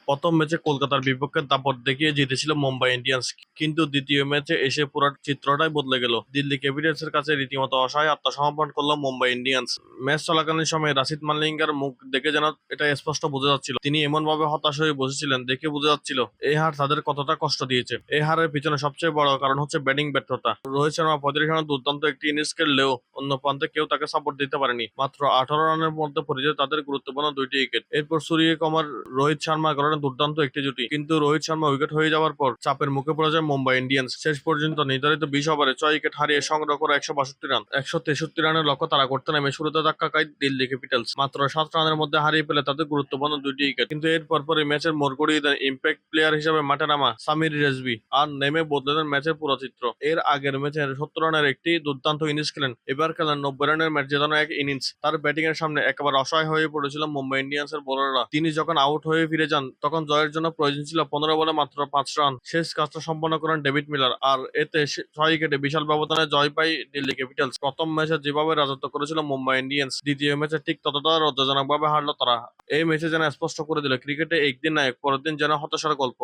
প্রথম ম্যাচে কলকাতার বিপক্ষে দাপট দেখিয়ে জিতেছিল মুম্বাই ইন্ডিয়ান্স, কিন্তু দ্বিতীয় ম্যাচে এসে পুরো চিত্রটাই বদলে গেল। দিল্লি ক্যাপিটালসের কাছে রীতিমতো অসহায় আত্মসমর্পণ করলো মুম্বাই ইন্ডিয়ান্স। ম্যাচ চলাকালীন সময়ে রাশিদ মালিঙ্গার মুখ দেখে যেন এটা স্পষ্ট বোঝা যাচ্ছিল, তিনি এমন ভাবে হতাশ হয়ে বসেছিলেন, দেখে বোঝা যাচ্ছিল এই হার তাদের কতটা কষ্ট দিয়েছে। এই হারের পিছনে সবচেয়ে বড় কারণ হচ্ছে ব্যাটিং ব্যর্থতা। রোহিত শর্মা 35 রানে দুর্দান্ত একটি ইনিংস খেললেও অন্য প্রান্তে কেউ তাকে সাপোর্ট দিতে পারেনি। মাত্র 18 রানের মধ্যে পড়েছে তাদের গুরুত্বপূর্ণ দুইটি উইকেট। এরপর সূর্যকুমার, রোহিত শর্মা গড়েন দুর্দান্ত একটি জুটি, কিন্তু রোহিত শর্মা উইকেট হয়ে যাওয়ার পর চাপের মুখে পড়ে যায় মুম্বাই ইন্ডিয়ান্স। শেষ পর্যন্ত নির্ধারিত 20 ওভারে 6 উইকেট হারিয়ে সংগ্রহ করে 162 রান। 163 রানের লক্ষ্য তারা করতে নেমে শুরুতে ধাক্কা খায় দিল্লি ক্যাপিটালস। মাত্র 7 রানের মধ্যে হারিয়ে ফেলে তাদের গুরুত্বপূর্ণ দুইটি উইকেট। কিন্তু এর পরপরই ম্যাচের মোড় ঘুরিয়ে দেন ইম্প্যাক্ট প্লেয়ার হিসেবে মাঠে নামা সামির রেজভি, আর নেমে বদলে দেন ম্যাচের পুরো চিত্র। এর আগের ম্যাচে 70 রানের একটি দুর্দান্ত ইনিংস খেলেন, এবার খেলেন 90 রানের ম্যাচ জেতানো এক ইনিংস। তার ব্যাটিং এর সামনে একেবারে অসহায় হয়ে পড়েছিল মুম্বাই ইন্ডিয়ান্সের বোলাররা। তিনি যখন আউট হয়ে ফিরে যান, তখন জয়ের জন্য প্রয়োজন ছিল 15 বলে মাত্র 5 রান। শেষ কাজটা সম্পন্ন করেন ডেভিড মিলার, আর এতে 6 উইকেটে বিশাল ব্যবধানে জয় পায় দিল্লি ক্যাপিটালস। প্রথম ম্যাচে যেভাবে রাজত্ব করেছিল মুম্বাই ইন্ডিয়ান্স, দ্বিতীয় ম্যাচে ঠিক ততটা লজ্জাজনক ভাবে হারলো তারা। এই ম্যাচে যেন স্পষ্ট করে দিল ক্রিকেটে একদিন নায়ক, পরের দিন যেন হতাশার গল্প।